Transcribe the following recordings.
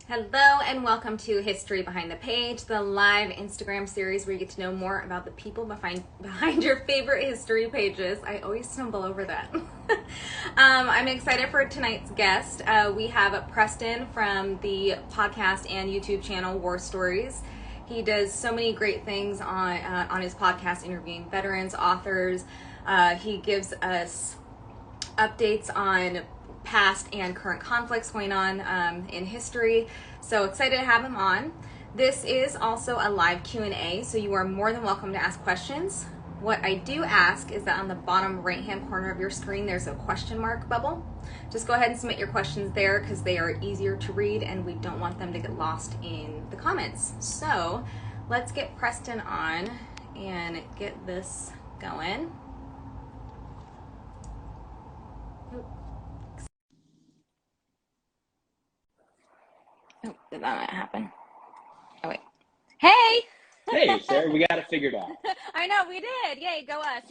Hello and welcome to History Behind the Page, the live Instagram series where you get to know more about the people behind your favorite history pages. I always stumble over that. I'm excited for tonight's guest. We have Preston from the podcast and YouTube channel War Stories. He does so many great things on his podcast, interviewing veterans, authors. He gives us updates on past and current conflicts going on in history. So excited to have him on. This is also a live Q&A, so you are more than welcome to ask questions. What I do ask is that on the bottom right-hand corner of your screen, there's a question mark bubble. Just go ahead and submit your questions there because they are easier to read and we don't want them to get lost in the comments. So let's get Preston on and get this going. Oh, did that not happen? Oh, wait. Hey! Hey, Sarah, we got it figured out. I know, we did. Yay, go us.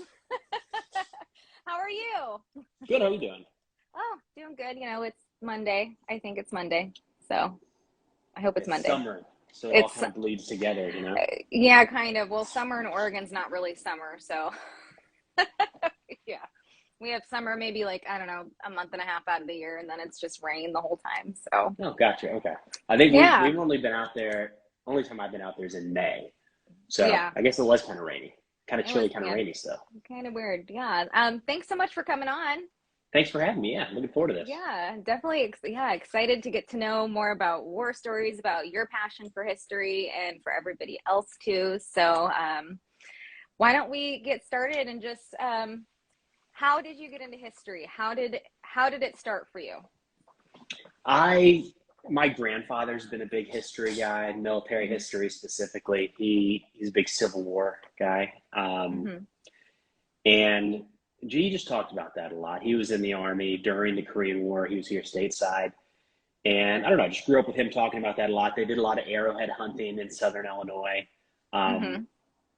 How are you? Good, how are you doing? Oh, doing good. You know, it's Monday. I think it's Monday. So I hope it's Monday. Summer, so it all kind of bleeds together, you know? Yeah, kind of. Well, summer in Oregon's not really summer, so yeah. We have summer maybe like, I don't know, a month and a half out of the year, and then it's just rain the whole time. So. Oh, gotcha. Okay. I think we've only been out there, only time I've been out there is in May. So yeah. I guess it was kind of rainy, kind of chilly, kind of rainy still. Kind of weird. Yeah. Thanks so much for coming on. Thanks for having me. Yeah, looking forward to this. Yeah, definitely. Yeah, excited to get to know more about war stories, about your passion for history, and for everybody else too. So why don't we get started and just how did you get into history? How did it start for you? My grandfather's been a big history guy, military history specifically. He's a big Civil War guy. And G just talked about that a lot. He was in the Army during the Korean War. He was here stateside. And I don't know, I just grew up with him talking about that a lot. They did a lot of arrowhead hunting in Southern Illinois,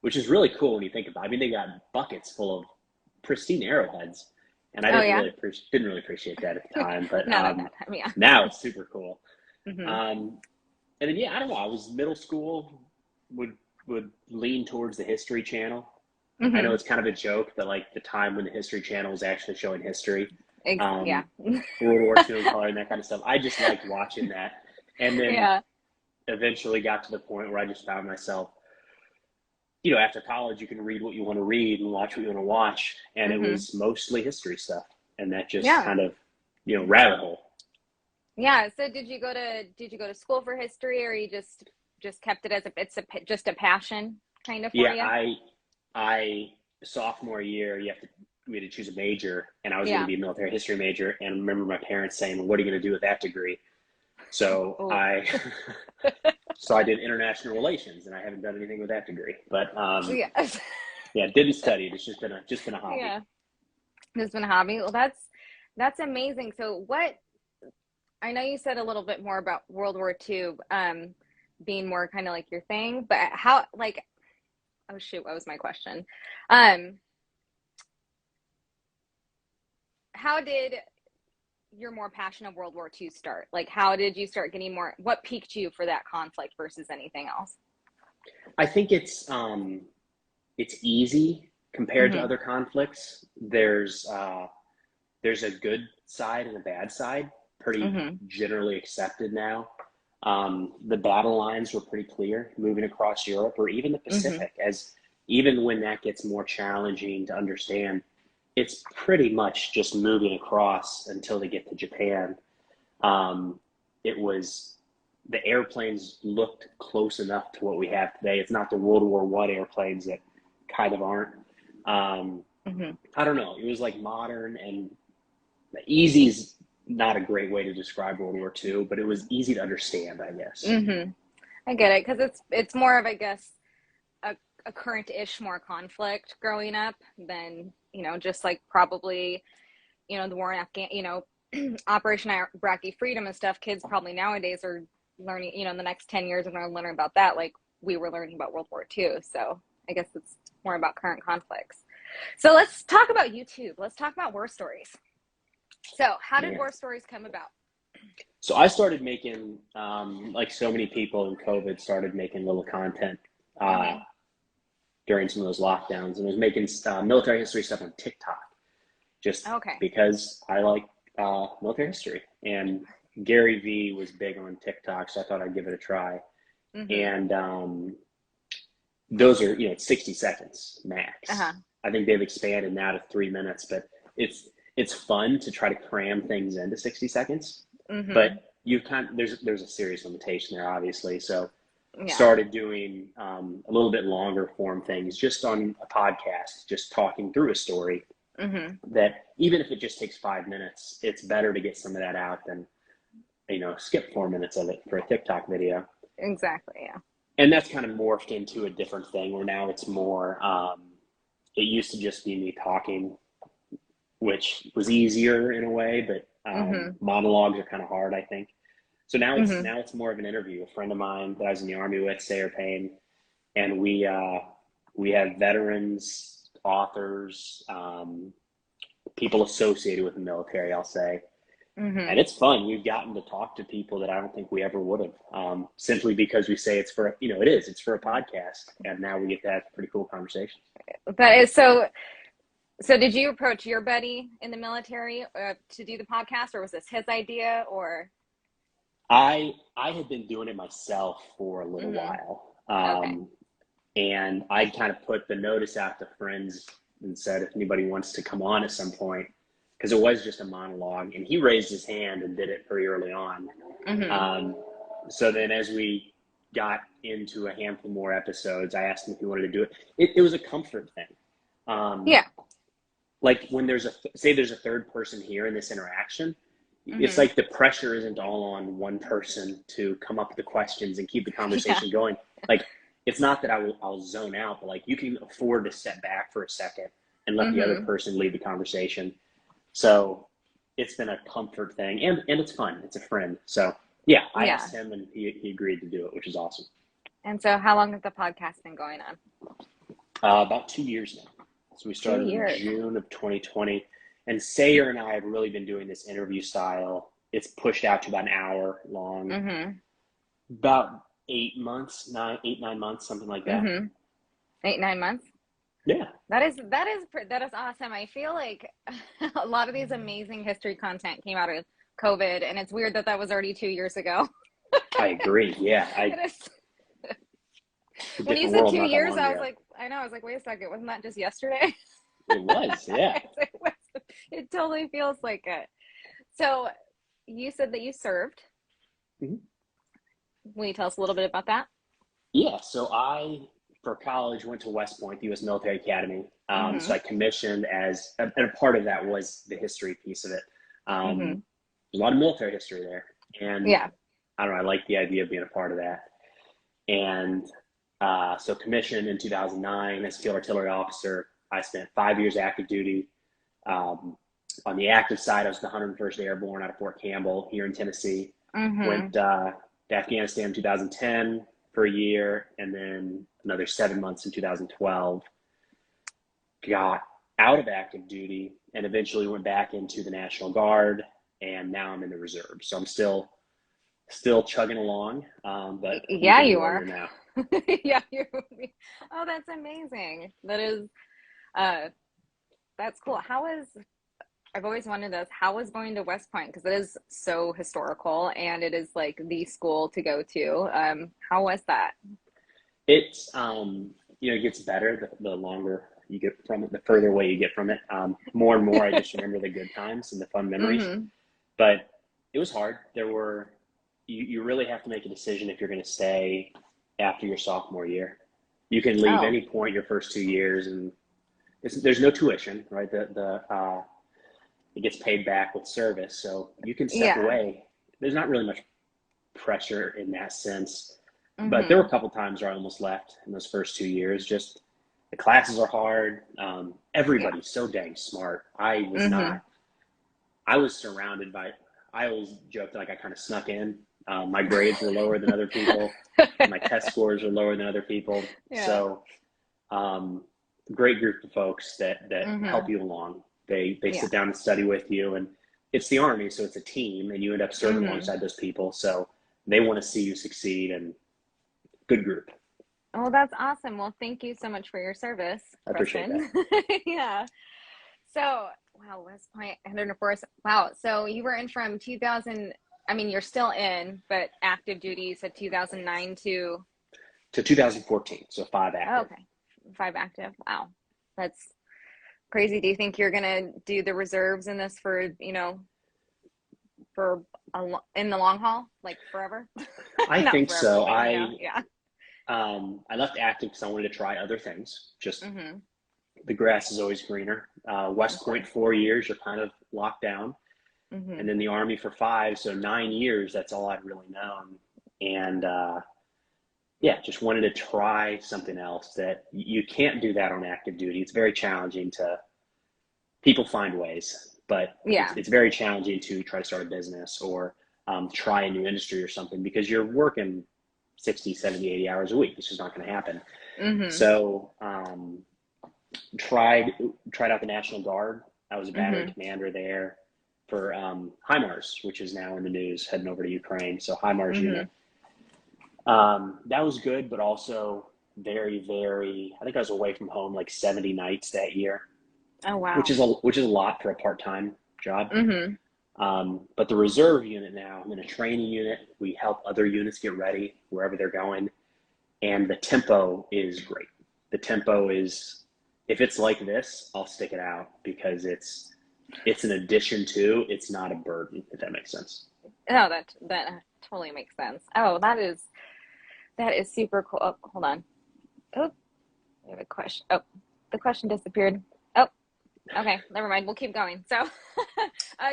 which is really cool when you think about it. I mean, they got buckets full of pristine arrowheads. And I didn't really appreciate that at the time. But now it's super cool. And then, I don't know, I was middle school, would lean towards the History Channel. I know it's kind of a joke that like the time when the History Channel was actually showing history, World War II and color and that kind of stuff. I just liked watching that. And then eventually got to the point where I just found myself, you know, after college, you can read what you want to read and watch what you want to watch. And it was mostly history stuff. And that just kind of, you know, rabbit hole. Yeah. So did you go to school for history, or you just kept it as just a passion kind of for you? Yeah, I sophomore year, we had to choose a major, and I was going to be a military history major. And I remember my parents saying, well, "What are you going to do with that degree?" So I did international relations, and I haven't done anything with that degree. But didn't study it. It's just been a hobby. Yeah, it's been a hobby. Well, that's amazing. So I know you said a little bit more about World War II being more kind of like your thing, but how, like, oh shoot, what was my question? How did your more passion of World War II start? Like, how did you start getting more, what piqued you for that conflict versus anything else? I think it's easy compared to other conflicts. There's a good side and a bad side, pretty generally accepted now. The battle lines were pretty clear moving across Europe or even the Pacific, as even when that gets more challenging to understand, it's pretty much just moving across until they get to Japan. The airplanes looked close enough to what we have today. It's not the World War I airplanes that kind of aren't. I don't know. It was like modern, and easy's not a great way to describe World War II, but it was easy to understand, I guess. I get it, because it's more of, I guess, a current-ish more conflict growing up than, you know, just like probably, you know, the war in Afghanistan, you know, Operation Iraqi Freedom and stuff. Kids probably nowadays are learning, you know, in the next 10 years, and they're learning about that like we were learning about World War II. So I guess it's more about current conflicts. So let's talk about YouTube. Let's talk about war stories. So how did war stories come about? So I started making, like so many people in COVID, started making little content uh, Mm-hmm. during some of those lockdowns, and was making military history stuff on TikTok, just Okay. because I like military history. And Gary Vee was big on TikTok, so I thought I'd give it a try. Mm-hmm. And those are, 60 seconds Uh-huh. max. I think they've expanded now to 3 minutes, but it's fun to try to cram things into 60 seconds. Mm-hmm. But you can't. There's a serious limitation there, obviously. So Yeah. started doing a little bit longer form things just on a podcast, just talking through a story. Mm-hmm. That even if it just takes 5 minutes, it's better to get some of that out than skip 4 minutes of it for a TikTok video. Exactly. Yeah. And that's kind of morphed into a different thing where now it's more. It used to just be me talking, which was easier in a way, but Mm-hmm. monologues are kind of hard, I think. So Mm-hmm. now it's more of an interview. A friend of mine that I was in the Army with, Sayer Payne, and we have veterans, authors, people associated with the military, I'll say, Mm-hmm. and it's fun. We've gotten to talk to people that I don't think we ever would have, simply because we say it's for it's for a podcast, and now we get to have pretty cool conversations. That is so. So, did you approach your buddy in the military to do the podcast, or was this his idea? Or I had been doing it myself for a little mm-hmm. while, Okay. and I kind of put the notice out to friends and said if anybody wants to come on at some point, because it was just a monologue, and he raised his hand and did it pretty early on. Mm-hmm. Um, so then as we got into a handful more episodes, I asked him if he wanted to do it. It was a comfort thing. Um, Yeah. like when there's a third person here in this interaction, it's Mm-hmm. like the pressure isn't all on one person to come up with the questions and keep the Yeah. conversation going. Like, it's not that I'll zone out, but like you can afford to step back for a second and let the other Mm-hmm. person lead the conversation. So it's been a comfort thing, and it's fun. It's a friend. So yeah, I Yeah. asked him and he agreed to do it, which is awesome. And so, how long has the podcast been going on? About 2 years now. So we Two started in years. June of 2020, and Sayer and I have really been doing this interview style. It's pushed out to about an hour long, Mm-hmm. about 8 months, 9 months, something like that. Mm-hmm. 8, 9 months. Yeah. That is awesome. I feel like a lot of these amazing history content came out of COVID, and it's weird that that was already 2 years ago. I agree. Yeah, It is. a When you different said world two not that years, long I was ago. like, I know, I was like, wait a second, wasn't that just yesterday? It was, yeah. It totally feels like it. So you said that you served. Mhm. Will you tell us a little bit about that? Yeah, so for college, went to West Point, the U.S. Military Academy. So Mm-hmm. I commissioned and a part of that was the history piece of it. Mm-hmm. There's a lot of military history there, and Yeah. I don't know, I like the idea of being a part of that. And so commissioned in 2009 as field artillery officer. I spent 5 years active duty. Um, on the active side, I was the 101st Airborne out of Fort Campbell here in Tennessee. Mm-hmm. Went to Afghanistan in 2010 for a year, and then another 7 months in 2012. Got out of active duty and eventually went back into the National Guard, and now I'm in the reserve. So I'm still chugging along, but Yeah, weekend you warrior are. now. Yeah, you. Oh, that's amazing. Uh, that's cool. I've always wondered this, how was going to West Point? Because it is so historical and it is like the school to go to. How was that? It's it gets better the longer you get from it, the further away you get from it. More and more, I just remember the good times and the fun memories. Mm-hmm. But it was hard. You really have to make a decision if you're going to stay after your sophomore year. You can leave Oh, any point your first 2 years, and there's no tuition, right? It gets paid back with service, so you can step yeah. away. There's not really much pressure in that sense, but there were Mm-hmm. a couple times where I almost left in those first 2 years. Just the classes are hard. Yeah. Everybody's so dang smart. I was Mm-hmm. not. I was surrounded by. I always joked like I kind of snuck in. My grades were lower than other people. My test scores were lower than other people. Yeah. So, great group of folks that help Mm-hmm. you along. They Yeah. sit down and study with you, and it's the Army, so it's a team, and you end up serving Mm-hmm. alongside those people. So they want to see you succeed, and good group. Oh, that's awesome. Well, thank you so much for your service, I appreciate that. Preston. Yeah. So, wow, West Point, 104. Wow. So you were in from 2000. I mean, you're still in, but active duty, you said 2009 to, To 2014, so 5 oh, active. okay, 5 active. Wow. That's crazy. Do you think you're going to do the reserves in this for, for in the long haul, like forever? I Not think forever, so. but yeah. I left active because I wanted to try other things. Just Mm-hmm. the grass is always greener. Of West course. Point 4 years, you're kind of locked down, Mm-hmm. and then the Army for 5, so 9 years. That's all I'd really known, and yeah, just wanted to try something else that you can't do that on active duty. It's very challenging to people find ways, but Yeah. it's very challenging to try to start a business or try a new industry or something because you're working 60, 70, 80 hours a week. It's just not going to happen. Mm-hmm. So tried out the National Guard. I was a battery Mm-hmm. commander there for HIMARS, which is now in the news, heading over to Ukraine. So HIMARS Mm-hmm. unit. That was good, but also very, very. I think I was away from home like 70 nights that year, Oh, which wow. is a lot for a part-time job. Mm-hmm. But the reserve unit now, I'm in a training unit. We help other units get ready wherever they're going, and the tempo is great. The tempo is, if it's like this, I'll stick it out because it's an addition to, it's not a burden, if that makes sense. Oh, that totally makes sense. Oh, that is super cool. Oh, hold on. Oh, we have a question. Oh, the question disappeared. Oh, okay, never mind. We'll keep going. So,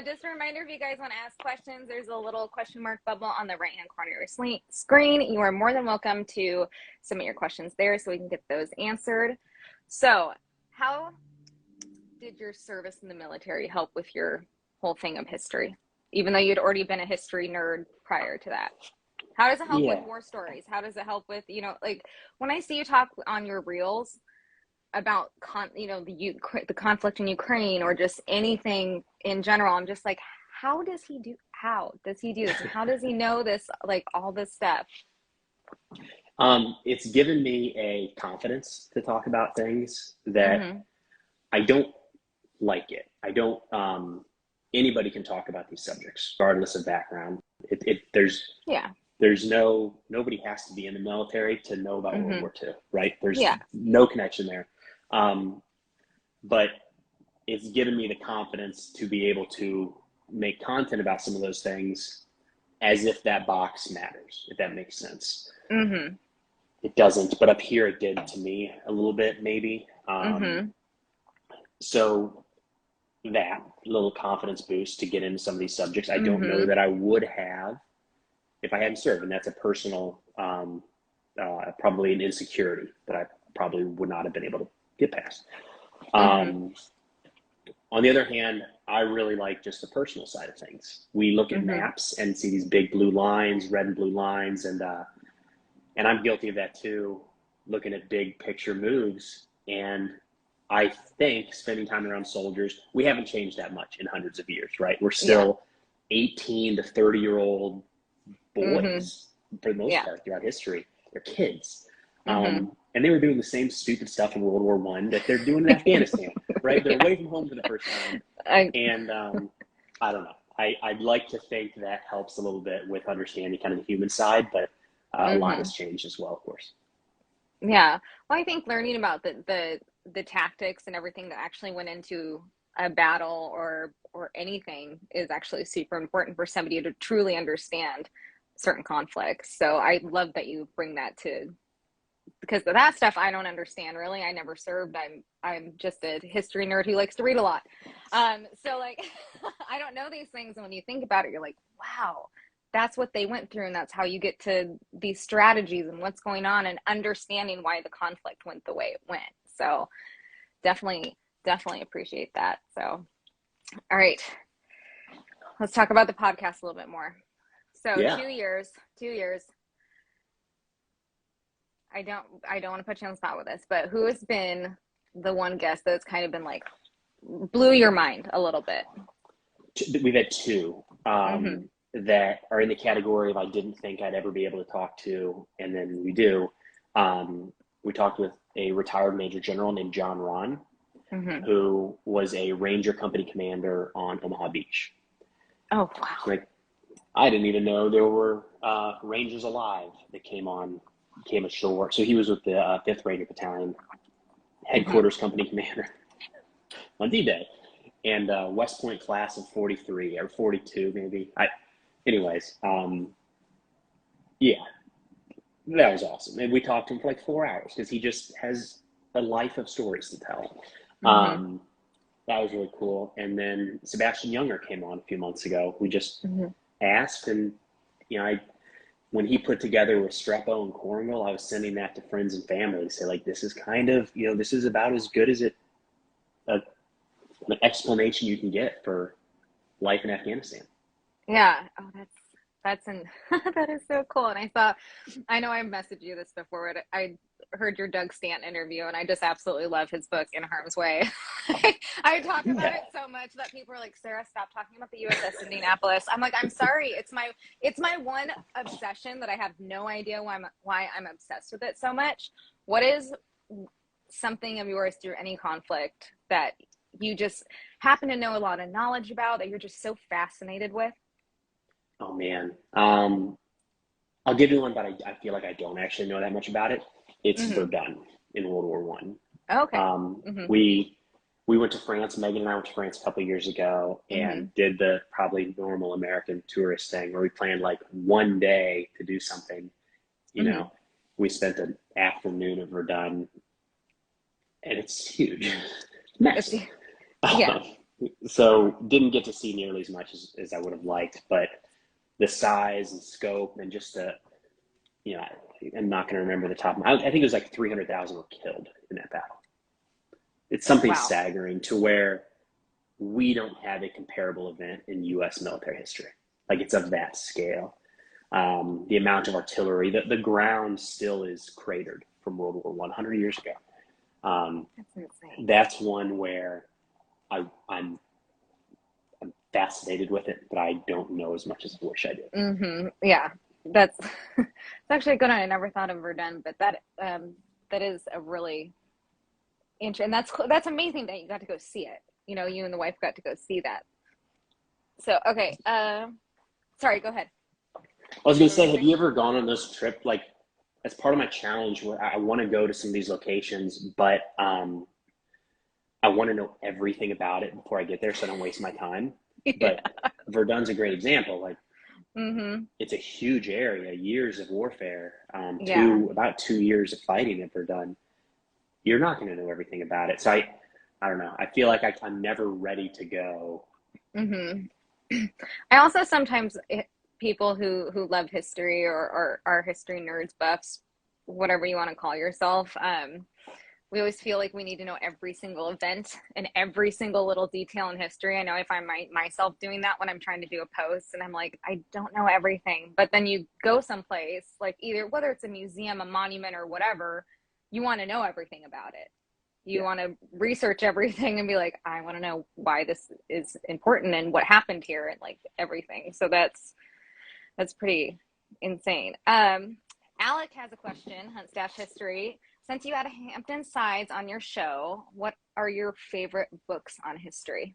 just a reminder, if you guys want to ask questions, there's a little question mark bubble on the right-hand corner of your screen. You are more than welcome to submit your questions there so we can get those answered. So, how did your service in the military help with your whole thing of history, even though you'd already been a history nerd prior to that? How does it help with Yeah. war stories? How does it help with, like when I see you talk on your reels about the conflict in Ukraine or just anything in general, I'm just like, how does he do this? And how does he know this, like all this stuff? It's given me a confidence to talk about things that Mm-hmm. I don't like it. I don't. Anybody can talk about these subjects, regardless of background. Yeah. There's nobody has to be in the military to know about World Mm-hmm. War II, right? There's Yeah. no connection there. But it's given me the confidence to be able to make content about some of those things as if that box matters, if that makes sense. Mm-hmm. It doesn't, but up here it did to me a little bit, maybe. Mm-hmm. So that little confidence boost to get into some of these subjects, I don't know Mm-hmm. that I would have if I hadn't served, and that's a personal, probably an insecurity that I probably would not have been able to get past. Mm-hmm. On the other hand, I really like just the personal side of things. We look at Mm-hmm. maps and see these big blue lines, red and blue lines, and I'm guilty of that too, looking at big picture moves. And I think spending time around soldiers, we haven't changed that much in hundreds of years, right? We're Yeah. still 18 to 30-year-old Mm-hmm. boys for the most Yeah. part throughout history. They're kids. Mm-hmm. And they were doing the same stupid stuff in World War One that they're doing in Afghanistan, right? They're Yeah. away from home for the first time. I, And I don't know. I'd like to think that helps a little bit with understanding kind of the human side, but a lot mm-hmm. has changed as well, of course. Yeah. Well, I think learning about the tactics and everything that actually went into a battle or anything is actually super important for somebody to truly understand certain conflicts. So I love that you bring that to, because of that stuff I don't understand really. I never served. I'm just a history nerd who likes to read a lot. So like I don't know these things, and when you think about it, you're like, wow, that's what they went through, and that's how you get to these strategies and what's going on and understanding why the conflict went the way it went. So definitely appreciate that. So all right, let's talk about the podcast a little bit more. So Yeah. 2 years. I don't want to put you on the spot with this, but who has been the one guest that's kind of been like blew your mind a little bit? We've had two Mm-hmm. that are in the category of I didn't think I'd ever be able to talk to, and then we do. Um, we talked with a retired Major General named John Ron, Mm-hmm. who was a Ranger Company commander on Omaha Beach. Oh, wow. So, like, I didn't even know there were Rangers alive that came ashore. So he was with the 5th Ranger Battalion, Mm-hmm. headquarters company commander on D-Day, and West Point class of 43 or 42 maybe. Anyways, yeah, that was awesome. And we talked to him for like 4 hours because he just has a life of stories to tell. Mm-hmm. Um, that was really cool. And then Sebastian Younger came on a few months ago. We just Mm-hmm. asked, and when he put together with Strepo and Cornwall, I was sending that to friends and family to say, like, this is kind of, this is about as good as an explanation you can get for life in Afghanistan. Yeah. Oh, that is so cool. And I know I messaged you this before, but I heard your Doug Stanton interview, and I just absolutely love his book In Harm's Way. I talk about Yeah. it so much that people are like, Sarah, stop talking about the USS Indianapolis. I'm like, I'm sorry. It's my one obsession that I have no idea why I'm obsessed with it so much. What is something of yours through any conflict that you just happen to know a lot of knowledge about that you're just so fascinated with? Oh, man. I'll give you one, but I feel like I don't actually know that much about it. It's Mm-hmm. Verdun in World War One. Okay. Um, Mm-hmm. we went to France. Megan and I went to France a couple of years ago Mm-hmm. and did the probably normal American tourist thing where we planned like one day to do something. You Mm-hmm. know, we spent an afternoon at Verdun, and it's huge, it's It's, massive. yeah. Um, so didn't get to see nearly as much as I would have liked, but the size and scope and just you know, I'm not going to remember the top. I think it was like 300,000 were killed in that battle. It's something Wow. staggering to where we don't have a comparable event in U.S. military history. Like it's of that scale. The amount of artillery, the ground still is cratered from World War 100 years ago. That's insane. That's one where I'm fascinated with it, but I don't know as much as I wish I did. Mm-hmm. Yeah. That's it's actually good. I never thought of Verdun, but that is a really interesting. And that's amazing that you got to go see it. You and the wife got to go see that. So okay. Sorry. Go ahead. I was going to What were say, you have saying? you ever gone on this trip? Like, as part of my challenge, where I want to go to some of these locations, but I want to know everything about it before I get there so I don't waste my time. Yeah. But Verdun's a great example. Like, Mm-hmm. it's a huge area, years of warfare, Yeah. about 2 years of fighting at Verdun. You're not going to know everything about it. So I don't know. I feel like I'm never ready to go. Mm-hmm. I also sometimes people who love history or are history nerds, buffs, whatever you want to call yourself. We always feel like we need to know every single event and every single little detail in history. I know I find myself doing that when I'm trying to do a post and I'm like, I don't know everything. But then you go someplace, like either whether it's a museum, a monument, or whatever, you want to know everything about it. You Yeah. want to research everything and be like, I want to know why this is important and what happened here and like everything. So that's pretty insane. Alec has a question, Hunt Stash History. Since you had Hampton Sides on your show, what are your favorite books on history?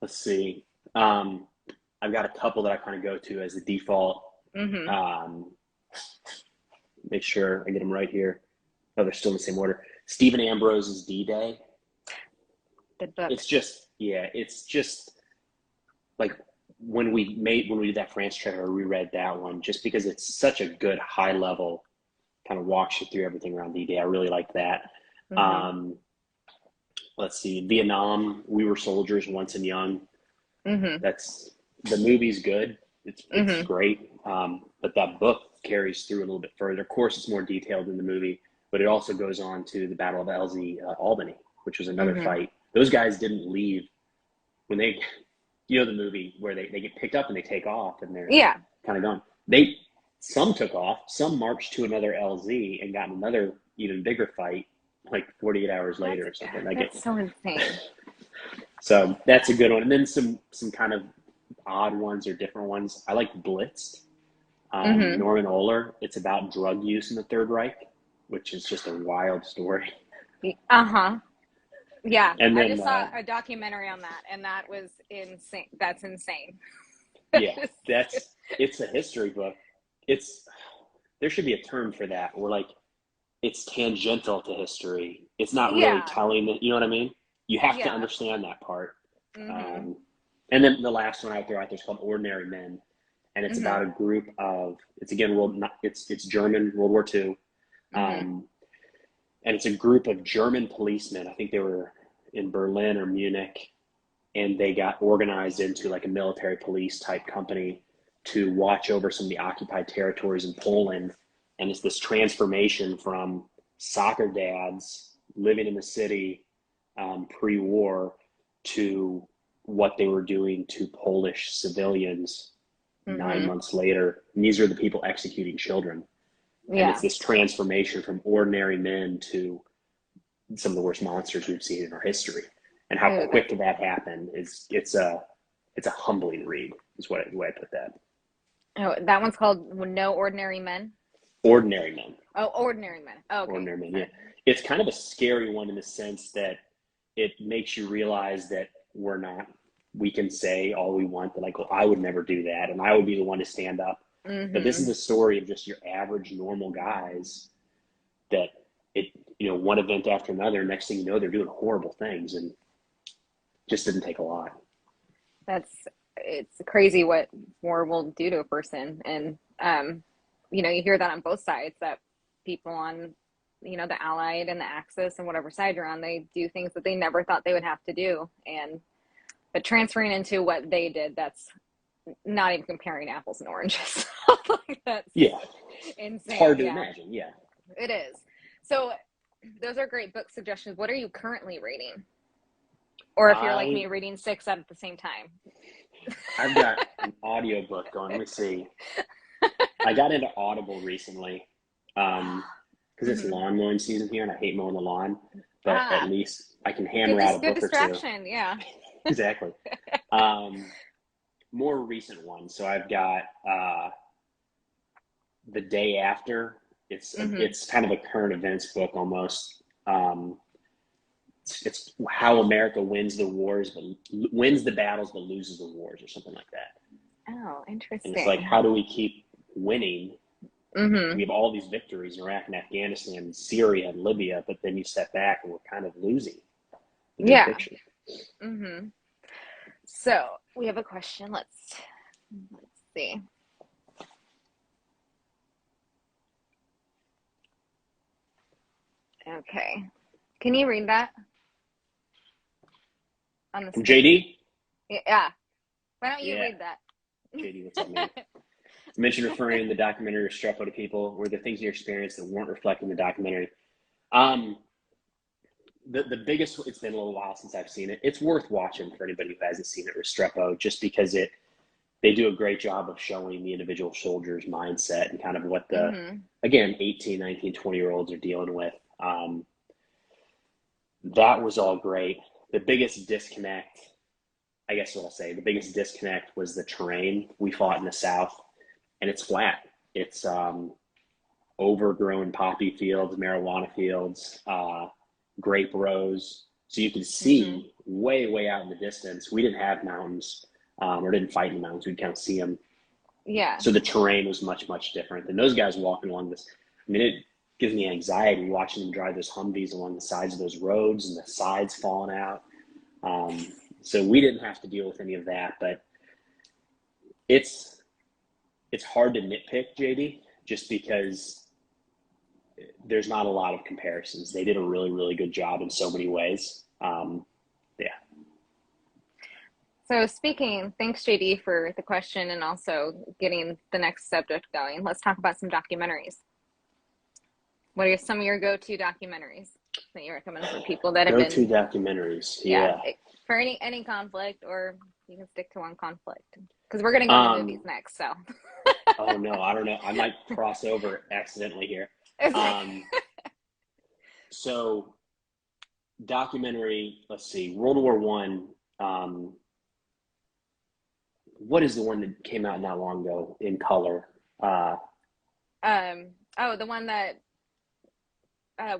Let's see. I've got a couple that I kind of go to as the default. Mm-hmm. Um, make sure I get them right here. Oh, they're still in the same order. Stephen Ambrose's D-Day. Good book. It's just like when we did that France trip, I reread that one just because it's such a good high level kind of walks you through everything around D-Day. I really like that. Mm-hmm. Um, let's see, Vietnam. We Were Soldiers Once and Young. Mm-hmm. The movie's good. It's Mm-hmm. great. But that book carries through a little bit further. Of course, it's more detailed in the movie, but it also goes on to the Battle of LZ Albany, which was another Mm-hmm. fight. Those guys didn't leave when they, the movie where they get picked up and they take off and they're Yeah. kind of gone. Some took off, some marched to another LZ and got another even bigger fight like 48 hours later or something. Like That's so insane. So that's a good one. And then some kind of odd ones or different ones. I like Blitzed. Mm-hmm. Norman Ohler. It's about drug use in the Third Reich, which is just a wild story. Uh-huh. Yeah, And I then, just saw a documentary on that, and that was insane. That's insane. yeah, it's a history book. It's there should be a term for that. Where like it's tangential to history. It's not really Yeah, telling it. You know what I mean? You have to yeah. understand that part. Mm-hmm. Um, and then the last one out there is called Ordinary Men, and it's Mm-hmm. about a group of it's again it's German World War II, Mm-hmm. and it's a group of German policemen. I think they were in Berlin or Munich, and they got organized into like a military police type company to watch over some of the occupied territories in Poland. And it's this transformation from soccer dads living in the city pre-war to what they were doing to Polish civilians nine Mm-hmm. months later. And these are the people executing children. And it's Yeah. this transformation from ordinary men to some of the worst monsters we've seen in our history. And how Oh, quick that happened is it's a humbling read is the way I put that. that one's called No Ordinary Men. Ordinary men. Oh, Ordinary Men. Oh, okay. Ordinary men, yeah. Sorry. It's kind of a scary one in the sense that it makes you realize that we can say all we want, but like, well, I would never do that. And I would be the one to stand up. But this is Mm-hmm. a story of just your average normal guys that one event after another, next thing you know, they're doing horrible things and just didn't take a lot. It's crazy what war will do to a person. And, you hear that on both sides, that people on, the Allied and the Axis and whatever side you're on, they do things that they never thought they would have to do. But transferring into what they did, that's not even comparing apples and oranges. Like, that's Yeah, it's insane. hard to Yeah, imagine. Yeah. it is. So those are great book suggestions. What are you currently reading? Or if you're like I me, reading six at the same time. I've got an audiobook going. Let me see. I got into Audible recently because it's Mm-hmm. lawn mowing season here, and I hate mowing the lawn. But at Ah, least I can hammer out a good book or two. distraction. Yeah. Exactly. Um, More recent ones. So I've got The Day After. Mm-hmm. It's kind of a current events book almost. It's how America wins the wars, but wins the battles, but loses the wars, or something like that. Oh, And it's like, interesting. how do we keep winning? Mm-hmm. We have all these victories in Iraq and Afghanistan, and Syria and Libya, but then you step back and we're kind of losing the big Yeah. picture. Mm-hmm. So we have a question. Let's see. Okay. Can you read that on the From screen? JD? Yeah. Why don't you Yeah. read that? JD, what's up, man? I mentioned referring the documentary Restrepo to people. Were there things in your experience that weren't reflected in the documentary? Um, the biggest, it's been a little while since I've seen it. It's worth watching for anybody who hasn't seen it, Restrepo, just because they do a great job of showing the individual soldier's mindset and kind of what Mm-hmm. again, 18, 19, 20-year-olds are dealing with. That was all great. The biggest disconnect, I guess what I'll say, the biggest disconnect was the terrain. We fought in the South, and it's flat. It's overgrown poppy fields, marijuana fields, grape rows. So you can Mm-hmm. see way, way out in the distance. We didn't have mountains or didn't fight in the mountains. We'd kind of see them. Yeah. So the terrain was much, much different. And those guys walking along this, I mean, it gives me anxiety watching them drive those Humvees along the sides of those roads and the sides falling out. So we didn't have to deal with any of that, but it's hard to nitpick, JD, just because there's not a lot of comparisons. They did a really, really good job in so many ways. Yeah. So thanks JD for the question and also getting the next subject going. Let's talk about some documentaries. What are some of your go-to documentaries that you recommend for people that have Go-to been, documentaries. yeah, Yeah. for any conflict, or you can stick to one conflict because we're gonna go into movies next. So. Oh no, I don't know. I might cross over accidentally here. So documentary, let's see, World War One. Um, what is the one that came out not long ago in color? Oh, the one that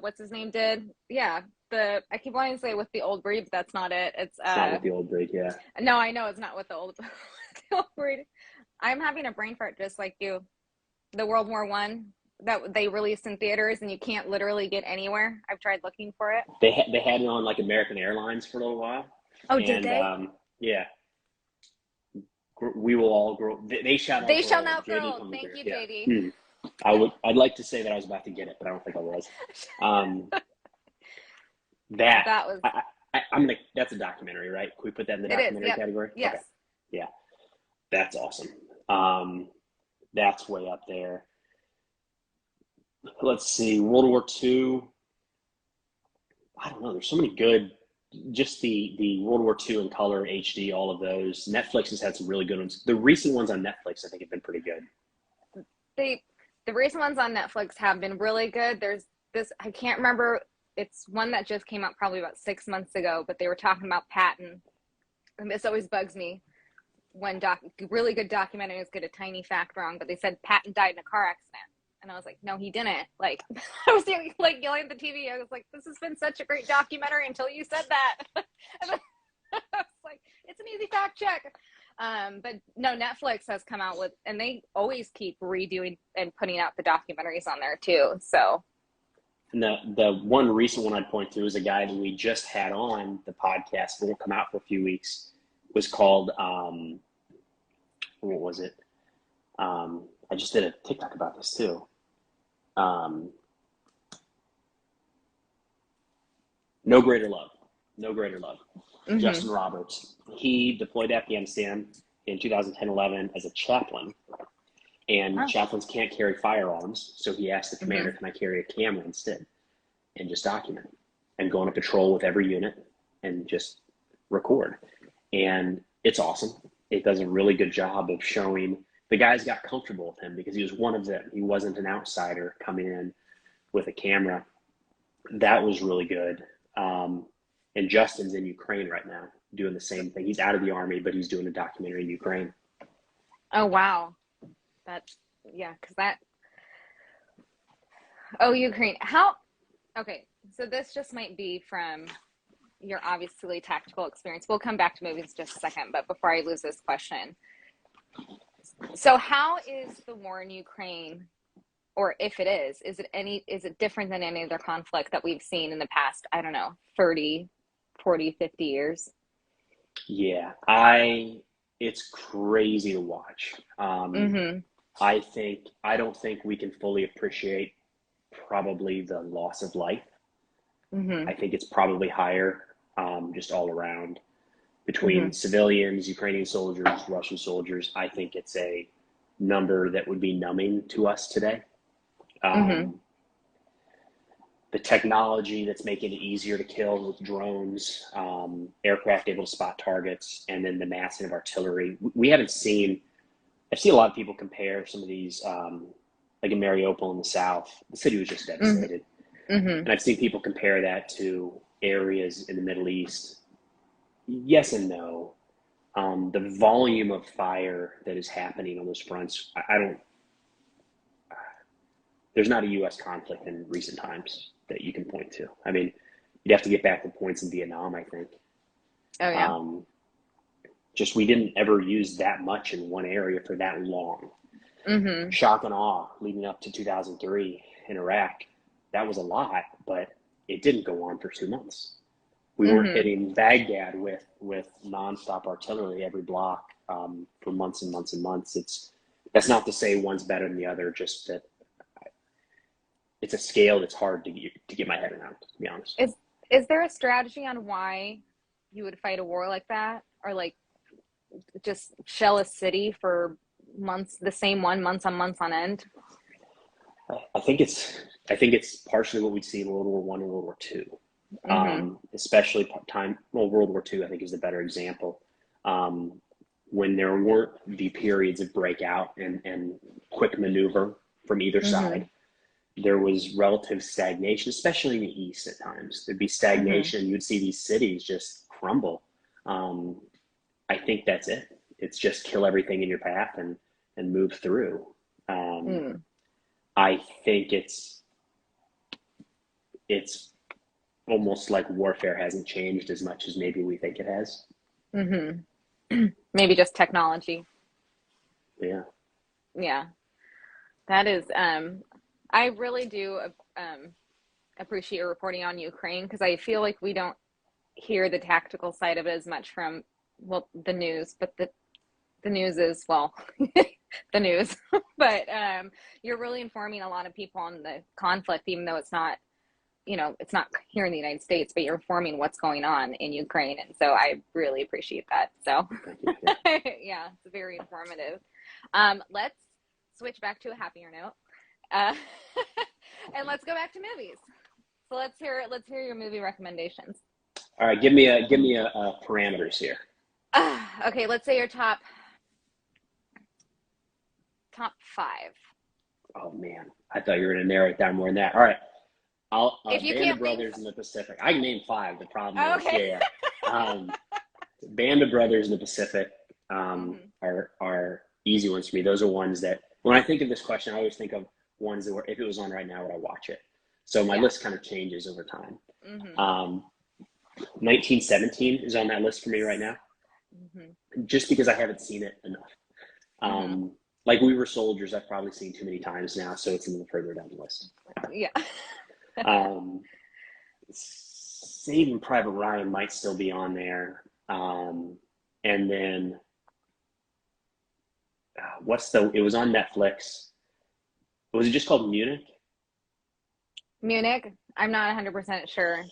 what's his name did? Yeah, the I keep wanting to say with the old breed, but that's not it. It's It's not with the old breed, yeah. no, I know it's not with the old, the old breed. I'm having a brain fart just like you. The World War I that they released in theaters and you can't literally get anywhere. I've tried looking for it. They had it on like American Airlines for a little while, Oh, did and they? yeah, we will all grow. They shall not They shall grow. not JD grow. from the Thank Bear. you, Yeah. JD. I'd like to say that I was about to get it, but I don't think I was. Um, that That was I'm gonna. That's a documentary, right? Can we put that in the it is. documentary Yep. category? Yes. Okay. Yeah, that's awesome. That's way up there. Let's see, World War II. I don't know. There's so many good. Just the World War II in color, HD, all of those. Netflix has had some really good ones. The recent ones on Netflix, I think, have been pretty good. They the recent ones on Netflix have been really good. There's this I can't remember. It's one that just came out probably about 6 months ago, but they were talking about Patton, and this always bugs me when really good documentaries get a tiny fact wrong. But they said Patton died in a car accident, and I was like, no, he didn't. Like I was like yelling at the TV. I was like, this has been such a great documentary until you said that. And then I was like, it's an easy fact check. But no, Netflix has come out with, and they always keep redoing and putting out the documentaries on there too. So, And the one recent one I'd point to is a guy that we just had on the podcast, but won't come out for a few weeks. Was called what was it? I just did a TikTok about this too. No Greater Love. No Greater Love. mm-hmm. Justin Roberts. He deployed to Afghanistan in 2010-11 as a chaplain, and Oh. chaplains can't carry firearms, so he asked the commander, Mm-hmm. "Can I carry a camera instead and just document it and go on a patrol with every unit and just record?" And it's awesome. It does a really good job of showing the guys got comfortable with him because he was one of them. He wasn't an outsider coming in with a camera. That was really good. And Justin's in Ukraine right now doing the same thing. He's out of the army, but he's doing a documentary in Ukraine. Oh wow, that's yeah, because that. Oh, Ukraine. How? Okay, so this just might be from your obviously tactical experience. We'll come back to movies in just a second, but before I lose this question, so how is the war in Ukraine, or if it is it different than any other conflict that we've seen in the past, I don't know, 30, 40, 50 years? Yeah, it's crazy to watch. Mm-hmm. I don't think we can fully appreciate probably the loss of life. Mm-hmm. I think it's probably higher, just all around between Mm-hmm. civilians, Ukrainian soldiers, Russian soldiers. I think it's a number that would be numbing to us today. Mm-hmm. The technology that's making it easier to kill with drones, aircraft able to spot targets, and then the massive artillery. We haven't seen. I've seen a lot of people compare some of these, like in Mariupol in the south. The city was just devastated, Mm-hmm. and I've seen people compare that to areas in the Middle East. Yes and no. The volume of fire that is happening on those fronts, I don't. There's not a U.S. conflict in recent times that you can point to. I mean, you'd have to get back to points in Vietnam, I think. Oh yeah. Just we didn't ever use that much in one area for that long. Mm-hmm. Shock and awe leading up to 2003 in Iraq, that was a lot, but it didn't go on for 2 months. We weren't Mm-hmm. hitting Baghdad with nonstop artillery every block for months and months and months. That's not to say one's better than the other, just that it's a scale that's hard to get my head around, to be honest. Is there a strategy on why you would fight a war like that, or like just shell a city for months, the same one, months on end? I think it's partially what we'd see in World War I and World War II, Mm-hmm. especially World War II, I think, is the better example. When there weren't the periods of breakout and quick maneuver from either Mm-hmm. side, there was relative stagnation, especially in the East at times. There'd be Mm-hmm. stagnation. You'd see these cities just crumble. Um, I think that's it. It's just kill everything in your path and move through. Um, Mm. I think it's almost like warfare hasn't changed as much as maybe we think it has. Mm-hmm. Maybe just technology. Yeah. Yeah, that is. I really do appreciate your reporting on Ukraine because I feel like we don't hear the tactical side of it as much from, well, the news, but the news is, well, the news. But you're really informing a lot of people on the conflict, even though it's not, it's not here in the United States, but you're informing what's going on in Ukraine. And so I really appreciate that. So Thank you. Yeah. yeah, it's very informative. Let's switch back to a happier note. And let's go back to movies. So let's hear your movie recommendations. All right. Give me a parameters here. Okay, let's say your top five. Oh man, I thought you were going to narrow it down more than that. All right. I'll If you Band of can't think, Brothers in the Pacific. I can name five. The problem is, okay. yeah. Band of Brothers in the Pacific Mm-hmm. are easy ones for me. Those are ones that when I think of this question, I always think of ones that were if it was on right now, would I watch it? So my Yeah. list kind of changes over time. Mm-hmm. 1917 is on that list for me right now, just because I haven't seen it enough. Mm-hmm. Like We Were Soldiers, I've probably seen too many times now, so it's a little further down the list. Yeah. Saving Private Ryan might still be on there. And then it was on Netflix. Was it just called Munich? Munich. I'm not 100% sure.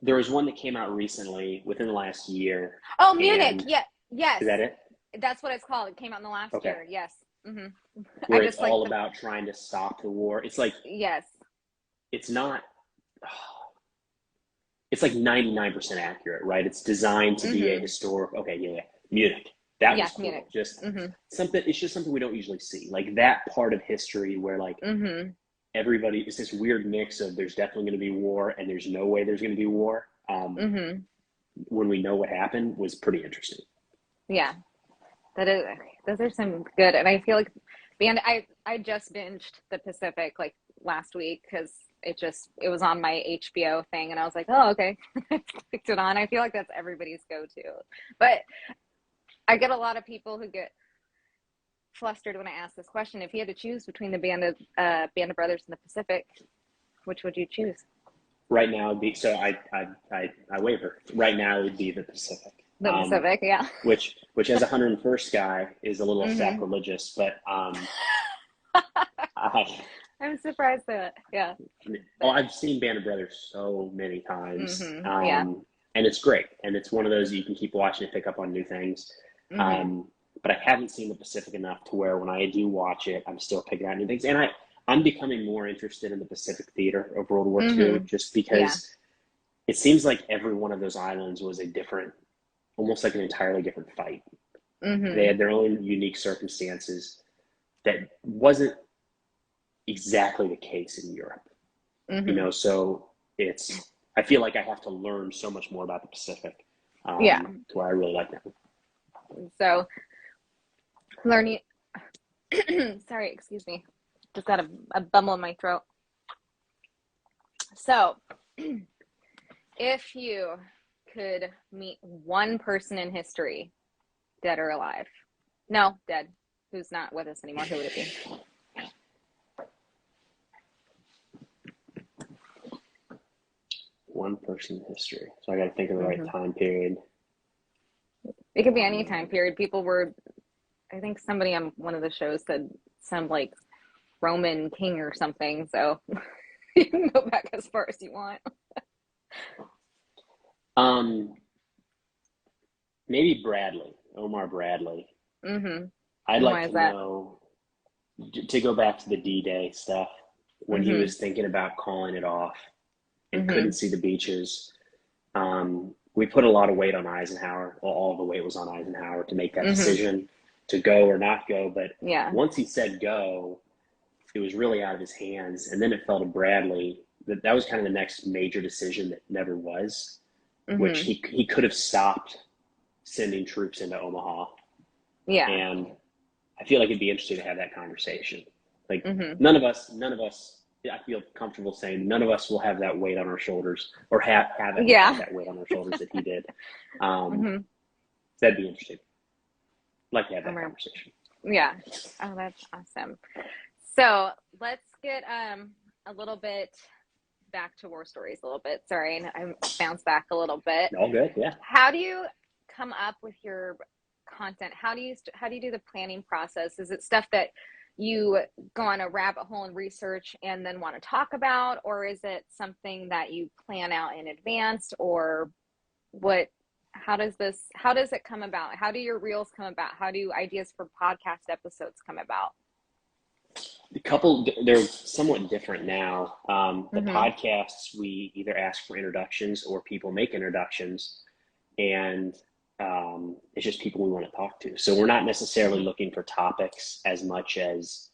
There was one that came out recently within the last year. Oh, Munich. Yeah. Yes. Is that it? That's what it's called. It came out in the last Okay. year. Yes. Mm-hmm. Where it's all about trying to stop the war. It's like, yes. It's not, it's like 99% accurate, right? It's designed to be a historic, okay, yeah. Munich. That was cool. Munich. Just something, it's just something we don't usually see. Like that part of history where like everybody, it's this weird mix of there's definitely going to be war and there's no way there's going to be war. When we know what happened was pretty interesting. Yeah. Those are some good, and I feel like I just binged The Pacific like last week because it was on my HBO thing, and I was like, oh, okay. Clicked it on. I feel like that's everybody's go-to, but I get a lot of people who get flustered when I ask this question. If you had to choose between the Band of Brothers and The Pacific, which would you choose? Right now, it'd be, so I waver. Right now, it would be The Pacific. The Pacific, yeah. Which as a 101st guy is a little sacrilegious, but I'm surprised that, yeah. Oh, I've seen Band of Brothers so many times, yeah. and it's great. And it's one of those you can keep watching and pick up on new things. But I haven't seen The Pacific enough to where when I do watch it, I'm still picking out new things. And I'm becoming more interested in the Pacific theater of World War II, just because it seems like every one of those islands was a different, almost like an entirely different fight. They had their own unique circumstances that wasn't exactly the case in Europe. So I feel like I have to learn so much more about the Pacific. To where I really like that. So learning, sorry, excuse me. Just got a bumble in my throat. So if you could meet one person in history, dead or alive, no, dead, who's not with us anymore, who would it be? One person in history. So I got to think of the right time period. It could be any time period. People were, I think somebody on one of the shows said some like Roman king or something. So you can go back as far as you want. Maybe Omar Bradley. I'd like to know, to go back to the D-Day stuff, when he was thinking about calling it off and couldn't see the beaches. We put a lot of weight on Eisenhower. Well, all the weight was on Eisenhower to make that decision to go or not go. But once he said go, it was really out of his hands. And then it fell to Bradley. That was kind of the next major decision that never was, which he could have stopped sending troops into Omaha. Yeah. And I feel like it'd be interesting to have that conversation. Like Mm-hmm. none of us, I feel comfortable saying none of us will have that weight on our shoulders or have ever had Yeah. that weight on our shoulders that he did. Um, Mm-hmm. that'd be interesting. I'd like to have that I'm conversation. Yeah. Oh, that's awesome. So let's get a little bit back to war stories a little bit. Sorry, and I bounced back a little bit. All good, yeah. How do you come up with your content? How do you do the planning process? Is it stuff that you go on a rabbit hole and research and then want to talk about, or is it something that you plan out in advance, or what? How does it come about? How do your reels come about? How do ideas for podcast episodes come about? They're somewhat different now. The Mm-hmm. podcasts, we either ask for introductions or people make introductions, and it's just people we want to talk to. So we're not necessarily looking for topics as much as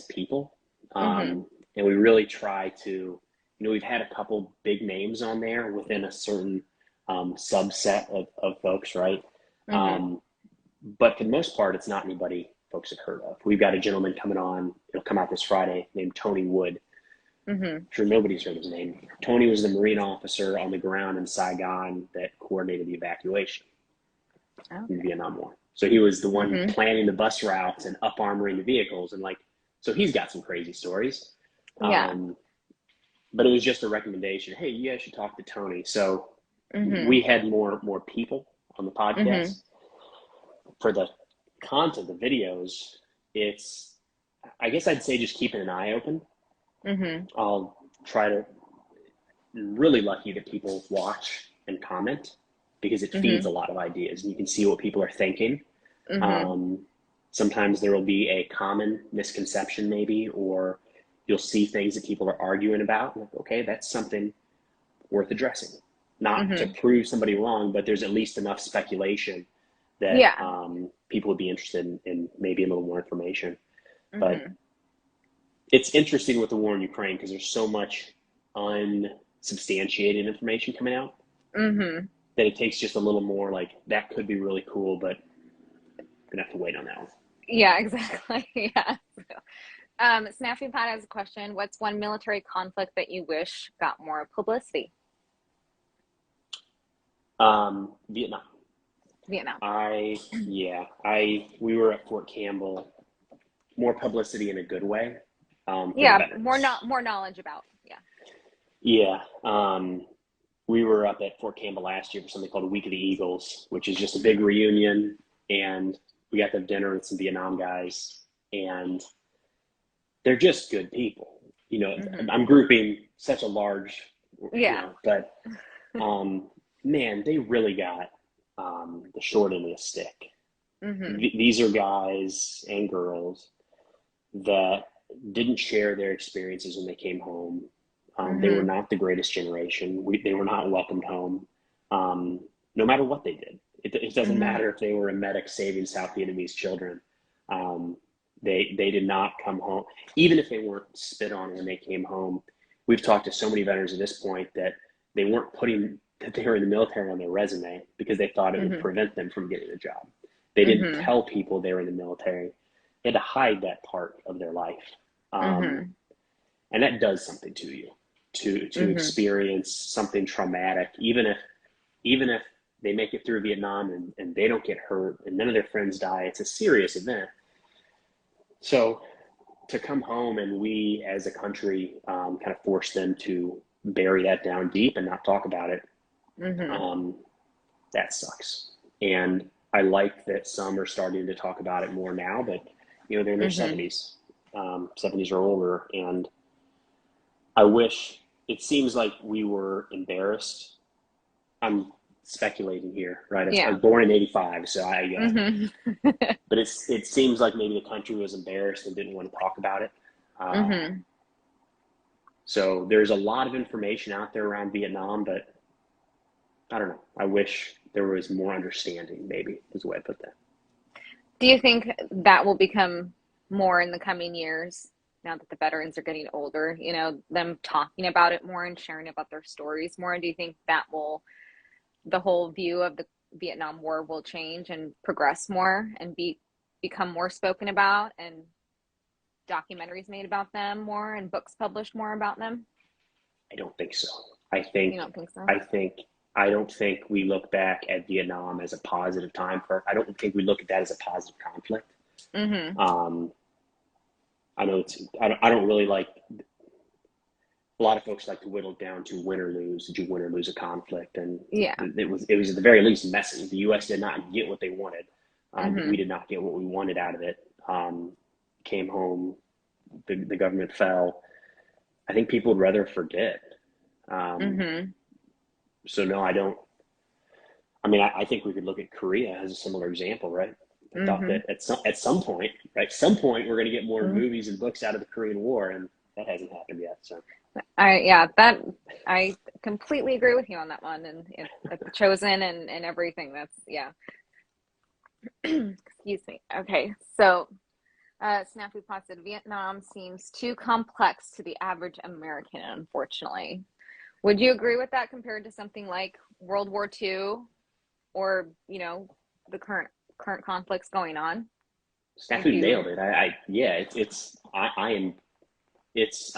people. Mm-hmm. And we really try to, we've had a couple big names on there within a certain subset of folks, right? Mm-hmm. But for the most part, it's not anybody folks have heard of. We've got a gentleman coming on, it'll come out this Friday, named Tony Wood. Mm-hmm. I'm sure nobody's heard his name. Tony was the Marine officer on the ground in Saigon that coordinated the evacuation in the Vietnam War. So he was the one Mm-hmm. planning the bus routes and up armoring the vehicles. And so he's got some crazy stories. Yeah. But it was just a recommendation. Hey, you guys should talk to Tony. So Mm-hmm. we had more people on the podcast. Mm-hmm. For the content, the videos, I guess I'd say just keeping an eye open. Mm-hmm. I'll try to, really lucky that people watch and comment because it feeds a lot of ideas and you can see what people are thinking. Mm-hmm. Sometimes there will be a common misconception maybe, or you'll see things that people are arguing about. Like, okay, that's something worth addressing. Not to prove somebody wrong, but there's at least enough speculation that people would be interested in maybe a little more information. But it's interesting with the war in Ukraine because there's so much unsubstantiated information coming out that it takes just a little more like, that could be really cool, but gonna have to wait on that one. Yeah, exactly. Yeah. Snappy Pot has a question. What's one military conflict that you wish got more publicity? Vietnam. Vietnam. We were at Fort Campbell. More publicity in a good way. More knowledge about. Yeah. We were up at Fort Campbell last year for something called Week of the Eagles, which is just a big reunion, and we got to have dinner with some Vietnam guys, and they're just good people. I'm grouping such a large, but man, they really got the short end of the stick. These are guys and girls that didn't share their experiences when they came home. They were not the greatest generation. They were not welcomed home, no matter what they did. It doesn't matter if they were a medic saving South Vietnamese children. They did not come home, even if they weren't spit on when they came home. We've talked to so many veterans at this point that they weren't putting that they were in the military on their resume because they thought it would prevent them from getting a job. They didn't tell people they were in the military. They had to hide that part of their life. And that does something to you, to experience something traumatic, even if they make it through Vietnam and they don't get hurt and none of their friends die. It's a serious event. So to come home and we as a country kind of force them to bury that down deep and not talk about it, that sucks. And I like that some are starting to talk about it more now, but they're in their 70s, 70s or older. And I wish, it seems like we were embarrassed. I'm speculating here, right? I was born in 85, so but it seems like maybe the country was embarrassed and didn't want to talk about it. So there's a lot of information out there around Vietnam, but I don't know. I wish there was more understanding, maybe, is the way I put that. Do you think that will become more in the coming years now that the veterans are getting older, them talking about it more and sharing about their stories more? Do you think that the whole view of Vietnam War will change and progress more and become more spoken about, and documentaries made about them more and books published more about them? I don't think so. I You don't think so? think I don't think we look back at Vietnam as a positive time for. I don't think we look at that as a positive conflict. Mm-hmm. Um, I know it's. I don't really like. A lot of folks like to whittle down to win or lose. Did you win or lose a conflict? And Yeah. it was at the very least messy. The U.S. did not get what they wanted. We Mm-hmm. did not get what we wanted out of it. Came home, the government fell. I think people would rather forget. Um, Mm-hmm. so no, I don't. I mean, I think we could look at Korea as a similar example, right? I thought Mm-hmm. that at some point, right, some point we're going to get more Mm-hmm. movies and books out of the Korean War, and that hasn't happened yet. So That I completely agree with you on that one, and the Chosen and everything. That's yeah. Excuse me. Okay, so Snafu Pot said Vietnam seems too complex to the average American, unfortunately. Would you agree with that compared to something like World War II, or the current conflicts going on? Would Snafu nailed you? it. Yeah, I am. It's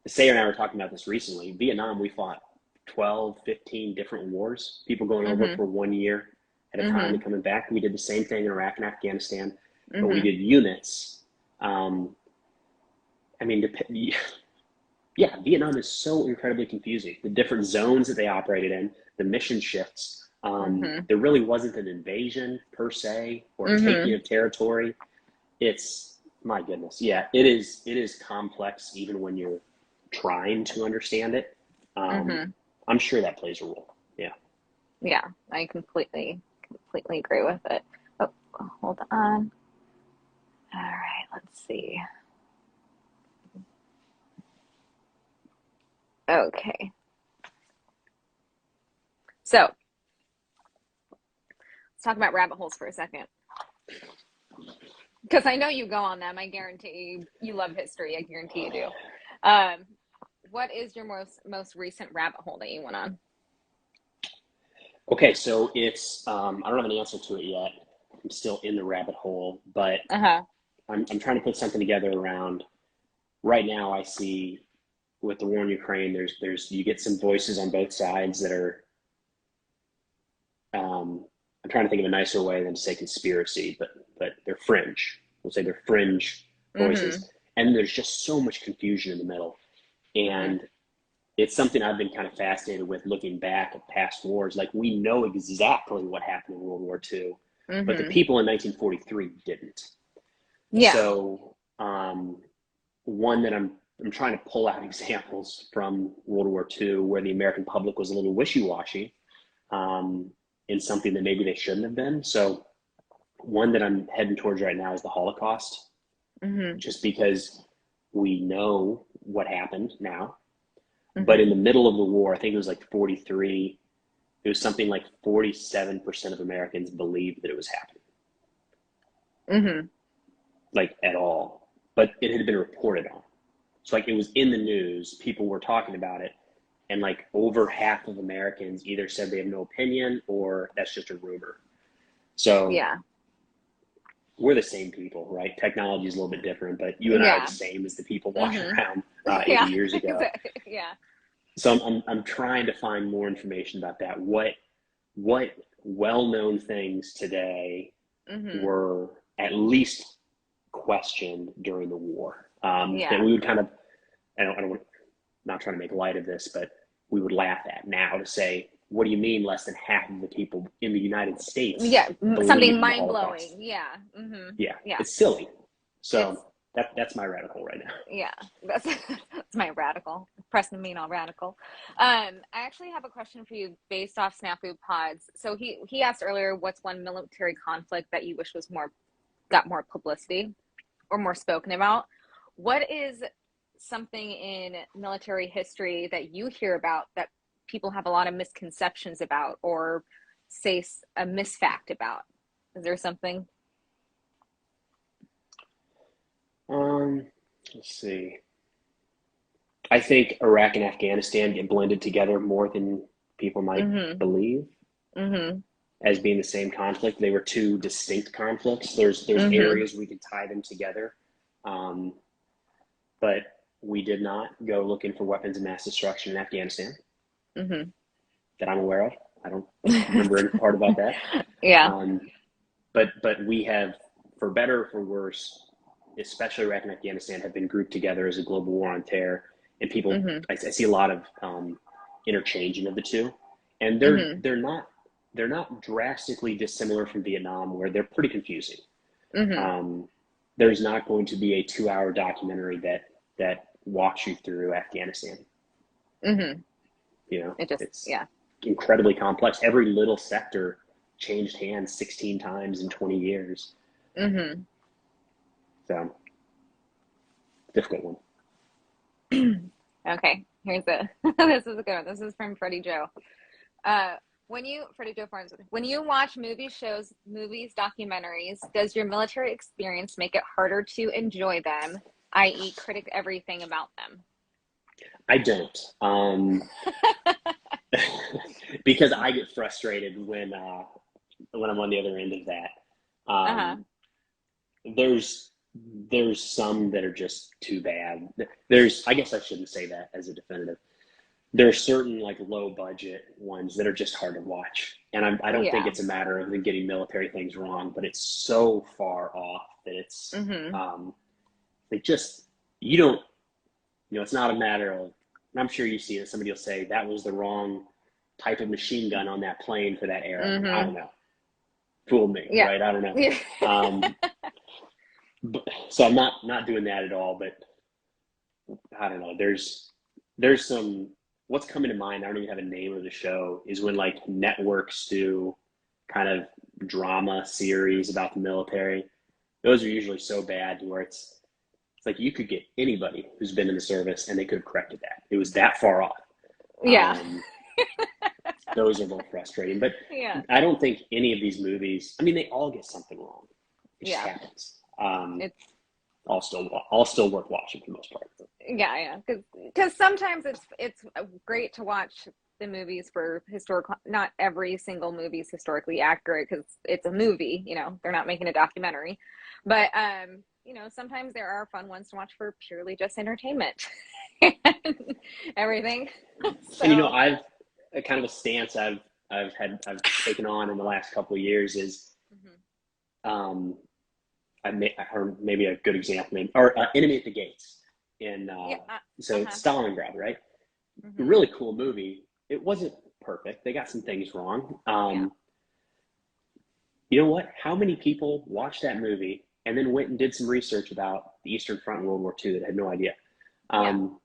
Sayer and I were talking about this recently. Vietnam, we fought 12, 15 different wars. People going over Mm-hmm. for 1 year at a time Mm-hmm. and coming back. We did the same thing in Iraq and Afghanistan, but we Mm-hmm. did units. Um, I mean, yeah, Vietnam is so incredibly confusing. The different zones that they operated in, the mission shifts. Mm-hmm. There really wasn't an invasion per se or taking Mm-hmm. of territory. It's my goodness, yeah, it is. It is complex even when you're trying to understand it. Um, Mm-hmm. I'm sure that plays a role. Yeah. Yeah, I completely agree with it. Oh, hold on. All right, let's see. Okay. So let's talk about rabbit holes for a second. Because I know you go on them. I guarantee you love history. I guarantee you do. What is your most recent rabbit hole that you went on? Okay, so it's I don't have an answer to it yet. I'm still in the rabbit hole, but Uh-huh. I'm trying to put something together around. Right now, I see with the war in Ukraine, there's you get some voices on both sides that are. I'm trying to think of a nicer way than to say conspiracy, but they're fringe. We'll say they're fringe Mm-hmm. voices, and there's just so much confusion in the middle. Mm-hmm. And it's something I've been kind of fascinated with looking back at past wars. Like we know exactly what happened in World War II, but the Mm-hmm. people in 1943 didn't. Yeah. So one that I'm trying to pull out examples from World War II where the American public was a little wishy-washy um, in something that maybe they shouldn't have been. So one that I'm heading towards right now is the Holocaust, Mm-hmm. just because we know what happened now. But Mm-hmm. in the middle of the war, I think it was like 43, it was something like 47% of Americans believed that it was happening, Mm-hmm. like at all. But it had been reported on. So like it was in the news, people were talking about it, and like over half of Americans either said they have no opinion or that's just a rumor. So Yeah. we're the same people, right? Technology is a little bit different, but you and I are the Yeah. same as the people walking Mm-hmm. around 80 Yeah. years ago. Yeah. So I'm trying to find more information about that. What well-known things today Mm-hmm. were at least questioned during the war that Yeah. we would kind of I don't not trying to make light of this, but we would laugh at now to say, what do you mean less than half of the people in the United Yeah. States Something believed in the mind Holocaust? blowing. Yeah. Mm-hmm. Yeah, Yeah. it's silly. It's So that's my rabbit hole right now. Yeah, that's my radical. Preston mean all radical. I actually have a question for you based off Snafu Pods. So he asked earlier, what's one military conflict that you wish was got more publicity or more spoken about? What is something in military history that you hear about that people have a lot of misconceptions about, or say a misfact about? Is there something? Um, let's see. I think Iraq and Afghanistan get blended together more than people might Mm-hmm. believe. Mhm. as being the same conflict. They were two distinct conflicts. There's Mhm. areas we could tie them together, um, but we did not go looking for weapons of mass destruction in Afghanistan Mhm. that I'm aware of. I don't remember any part about that. Yeah. Um, but we have, for better or for worse, especially Iraq and Afghanistan, have been grouped together as a global war on terror. And people, Mhm. I see a lot of interchanging of the two, and Mhm. they're not drastically dissimilar from Vietnam, where they're pretty confusing. Mhm. Um, there's not going to be a 2 hour documentary that walks you through Afghanistan. Mhm. You know, It just, it's yeah. incredibly complex. Every little sector changed hands 16 times in 20 years. Mhm. So, difficult one. Okay. Here's a this is a good one. This is from Freddie Joe. Uh, Freddie Joe Farnsworth, when you watch movies, shows, movies, documentaries, does your military experience make it harder to enjoy them, i.e., critic everything about them? I don't, because I get frustrated when I'm on the other end of that. Uh-huh. There's some that are just too bad. I guess I shouldn't say that as a definitive. There are certain like low budget ones that are just hard to watch, and I don't think Yeah. it's a matter of them getting military things wrong, but it's so far off that it's Mm-hmm. they just you don't it's not a matter of. And I'm sure you see it. Somebody will say that was the wrong type of machine gun on that plane for that era. I Mm-hmm. don't know. Fool me, Yeah. right? I don't know. Yeah. So I'm not doing that at all. But I don't know. There's some what's coming to mind. I don't even have a name of the show. Is when like networks do kind of drama series about the military. Those are usually so bad where it's like you could get anybody who's been in the service and they could have corrected that. It was that far off. Yeah. Those are a little frustrating, but Yeah. I don't think any of these movies. I mean, they all get something wrong. It just Yeah. happens. It's All still worth watching for the most part. yeah, yeah. Because sometimes it's great to watch the movies for historical. Not every single movie is historically accurate because it's a movie. They're not making a documentary, but sometimes there are fun ones to watch for purely just entertainment and everything. And So. I've a kind of a stance I've taken on in the last couple of years is Mhm. um, or maybe a good example, or Enemy at the Gates in Yeah. so Uh-huh. it's Stalingrad, right? A Hmm. really cool movie. It wasn't perfect. They got some things wrong. Yeah. You know what? How many people watched that movie and then went and did some research about the Eastern Front in World War II that had no idea? Yeah. Um,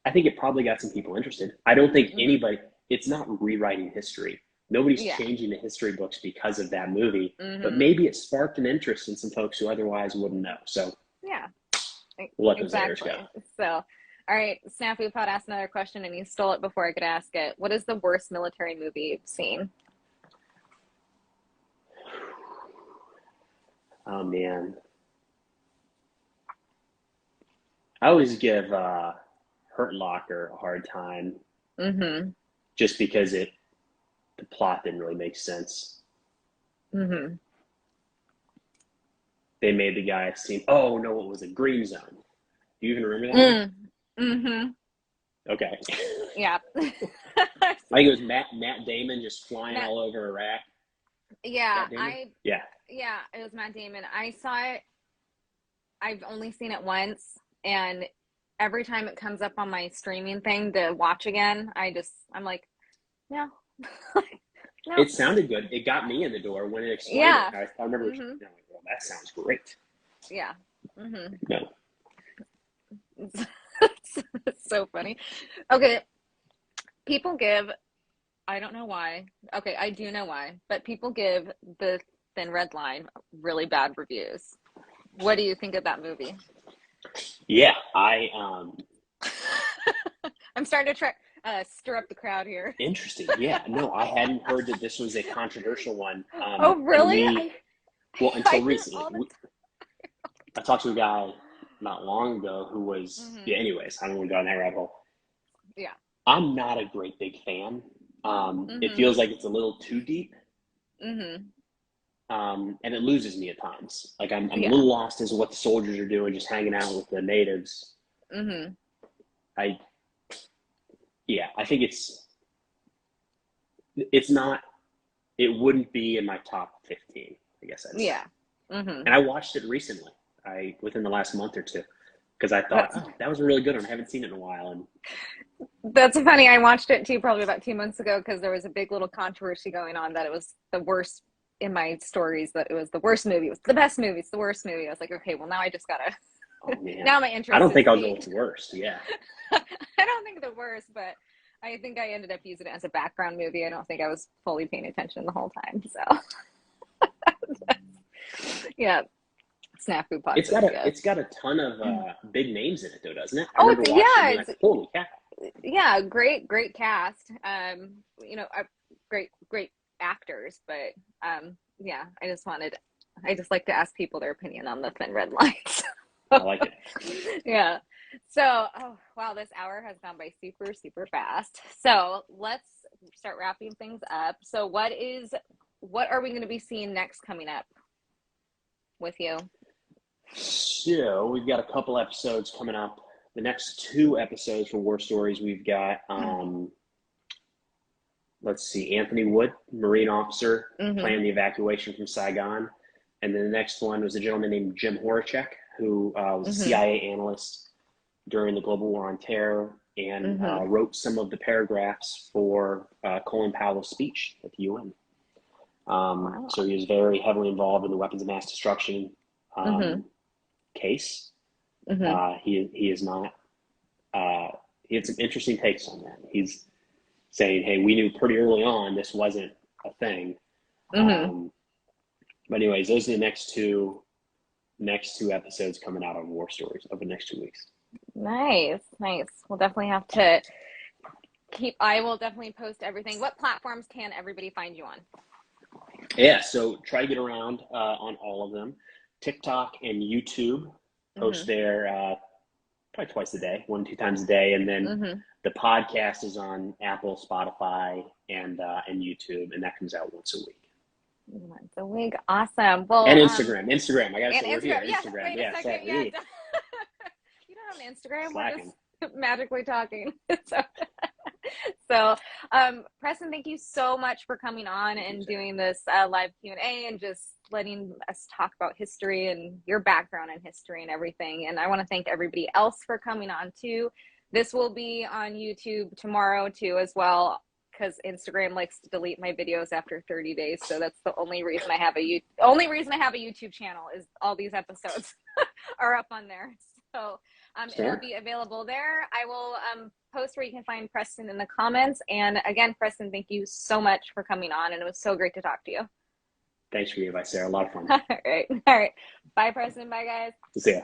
I think it probably got some people interested. I don't think Hmm. anybody, it's not rewriting history. Nobody's Yeah. changing the history books because of that movie, but Hmm. maybe it sparked an interest in some folks who otherwise wouldn't know. So Yeah. we'll let those errors go. Exactly. So, all right, Snafu Pod asked another question and he stole it before I could ask it. What is the worst military movie you've seen? Oh, man. I always give Hurt Locker a hard time Mm-hmm. just because the plot didn't really make sense. Mm-hmm. They made the guy seem, oh no, it was a green zone. Do you even remember that one? Mm. Mm-hmm. Okay. Yeah. I think it was Matt Damon just flying Matt, all over Iraq. yeah, Matt Damon? Yeah. yeah, it was Matt Damon. I saw it. I've only seen it once, and every time it comes up on my streaming thing to watch again, I'm like, no, no, It sounded good. It got me in the door when it explained it. yeah, I remember, mm-hmm. well, that sounds great. Yeah, mm-hmm. No. It's so funny. Okay, people give, I don't know why. Okay, I do know why, but people give the Thin Red Line really bad reviews. What do you think of that movie? Yeah, I'm starting to stir up the crowd here. interesting. Yeah, no, I hadn't heard that this was a controversial one. Oh, And really? well, I until hear recently, all the I talked to a guy not long ago who was, time. yeah, anyways, I don't want to go down that rabbit hole. Yeah. I'm not a great big fan. It Hmm. feels like it's a little too deep. Mm-hmm. And it loses me at times. Like I'm a Yeah. little lost as to what the soldiers are doing, just hanging out with the natives. Mm-hmm. I Yeah, I think it's not it wouldn't be in my top 15, I guess I'd say. Yeah. Mm-hmm. And I watched it recently, within the last month or two, because I thought, That's oh, that was a really good one. I haven't seen it in a while, and that's funny. I watched it too, probably about 2 months ago, because there was a big little controversy going on that it was the worst in my stories. That it was the worst movie. It was the best movie. It's the worst movie. I was like, okay, well now I just gotta. oh man, Now my I interest don't is think I'll go peaked. with worst. Yeah, I don't think the worst, but I think I ended up using it as a background movie. I don't think I was fully paying attention the whole time. So yeah, snafu it's pots, got I a guess. it's got a ton of big names in it, though, doesn't it? I Oh, remember it's watching it and yeah, being like, holy cow! yeah, great cast. Great actors, but yeah, I just like to ask people their opinion on the thin red lines. I like it. Yeah. So, oh wow, this hour has gone by super fast. So let's start wrapping things up. So what are we going to be seeing next coming up with you? So we've got a couple episodes coming up. The next two episodes for War Stories, we've got let's see, Anthony Wood, Marine officer, Mm-hmm. planned the evacuation from Saigon. And then the next one was a gentleman named Jim Horacek, who was a Mm-hmm. CIA analyst during the Global War on Terror and Mm-hmm. wrote some of the paragraphs for Colin Powell's speech at the UN. Wow. So he was very heavily involved in the weapons of mass destruction Mm-hmm. case. Mm-hmm. He is not. He had some interesting takes on that. He's saying, "Hey, we knew pretty early on this wasn't a thing." Mm-hmm. Um, but anyways, those are the next two episodes coming out of War Stories over the next 2 weeks. Nice. We'll definitely have to I will definitely post everything. What platforms can everybody find you on? Yeah, so try to get around on all of them. TikTok and YouTube, Mm-hmm. post there probably twice a day, 1, 2 times a day, and then Mm-hmm. the podcast is on Apple, Spotify, and YouTube, and that comes out once a week. Once a week. Awesome. Well, And Instagram. I gotta and say we're Instagram. here. Yes. Instagram, Wait a yeah. second. So, Yeah. You don't have an Instagram. We're slacking. just magically talking. So, Preston, thank you so much for coming on Thank you, and Sarah. doing this live Q&A and just letting us talk about history and your background in history and everything. And I want to thank everybody else for coming on too. This will be on YouTube tomorrow too as well, because Instagram likes to delete my videos after 30 days. So that's the only reason I have a YouTube channel is all these episodes are up on there. So it'll Sure. be available there. I will post where you can find Preston in the comments. And again, Preston, thank you so much for coming on. And it was so great to talk to you. Thanks for the advice, Sarah. A lot of fun. All right. Bye, Preston. Bye, guys. See ya.